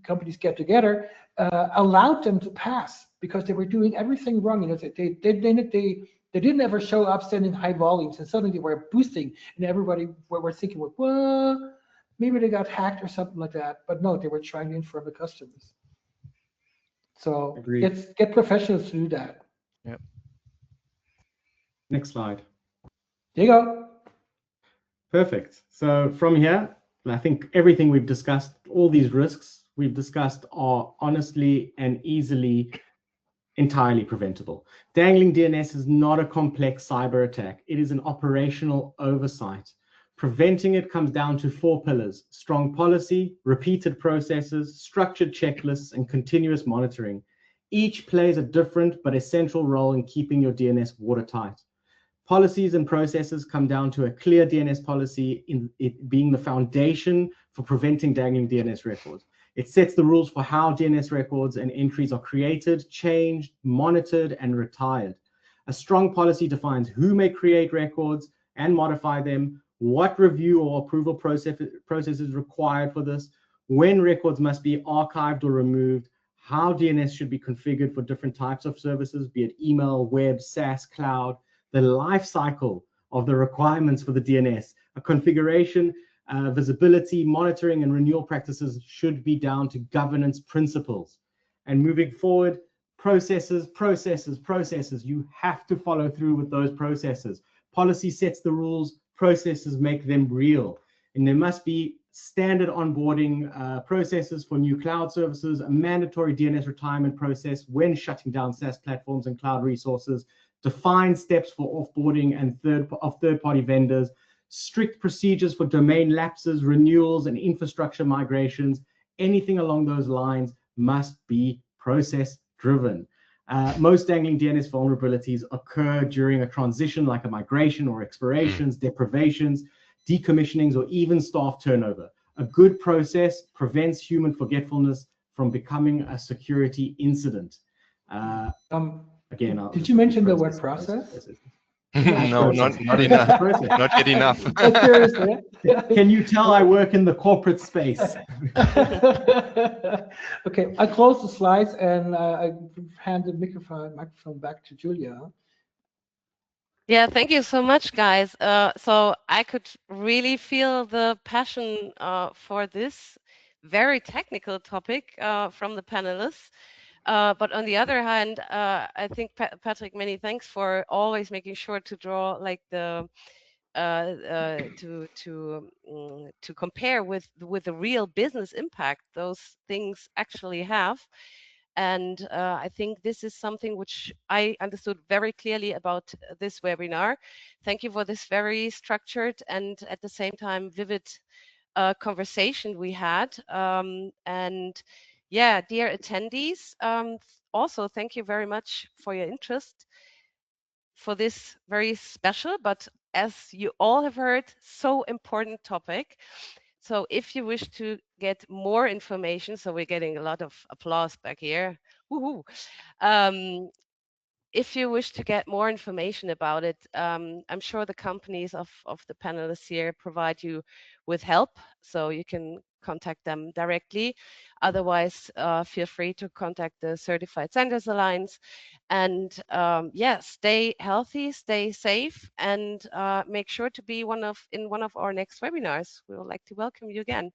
companies get together, allowed them to pass because they were doing everything wrong. You know, they didn't ever show up sending high volumes, and suddenly they were boosting, and everybody were thinking, well, maybe they got hacked or something like that. But no, they were trying to inform the customers. So get professionals to do that. Yep. Next slide. There you go. Perfect. So from here, I think everything we've discussed, all these risks we've discussed are honestly and easily entirely preventable. Dangling DNS is not a complex cyber attack. It is an operational oversight. Preventing it comes down to 4 pillars: strong policy, repeated processes, structured checklists, and continuous monitoring. Each plays a different but essential role in keeping your DNS watertight. Policies and processes come down to a clear DNS policy, in it being the foundation for preventing dangling DNS records. It sets the rules for how DNS records and entries are created, changed, monitored, and retired. A strong policy defines who may create records and modify them, what review or approval process is required for this, when records must be archived or removed, how DNS should be configured for different types of services, be it email, web, SaaS, cloud, the life cycle of the requirements for the DNS, a configuration, visibility, monitoring, and renewal practices should be down to governance principles. And moving forward, processes. You have to follow through with those processes. Policy sets the rules, processes make them real. And there must be standard onboarding processes for new cloud services, a mandatory DNS retirement process when shutting down SaaS platforms and cloud resources, defined steps for offboarding and third-party vendors, strict procedures for domain lapses, renewals, and infrastructure migrations. Anything along those lines must be process-driven. Most dangling DNS vulnerabilities occur during a transition like a migration or expirations, deprivations, decommissionings, or even staff turnover. A good process prevents human forgetfulness from becoming a security incident. Again, did you mention the word process? No, not enough. Not yet enough. Seriously. Can you tell I work in the corporate space? Okay, I close the slides and I hand the microphone back to Julia. Yeah, thank you so much, guys. So I could really feel the passion for this very technical topic from the panelists. But on the other hand, I think Patrick, many thanks for always making sure to draw like the to compare with the real business impact those things actually have. And I think this is something which I understood very clearly about this webinar. Thank you for this very structured and at the same time vivid conversation we had. And yeah, dear attendees, also thank you very much for your interest for this very special, but as you all have heard, so important topic. So if you wish to get more information, so we're getting a lot of applause back here. Woohoo! if you wish to get more information about it, I'm sure the companies of the panelists here provide you with help, so you can contact them directly. Otherwise, feel free to contact the Certified Senders Alliance. And yeah, stay healthy, stay safe, and make sure to be in one of our next webinars. We would like to welcome you again.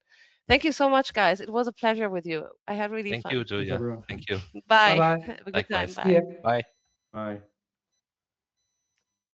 Thank you so much, guys. It was a pleasure with you. I had really Thank fun. you, Julia. Thank you. Bye. Bye-bye. Have a good time. Likewise. Bye. See ya. Bye. Bye.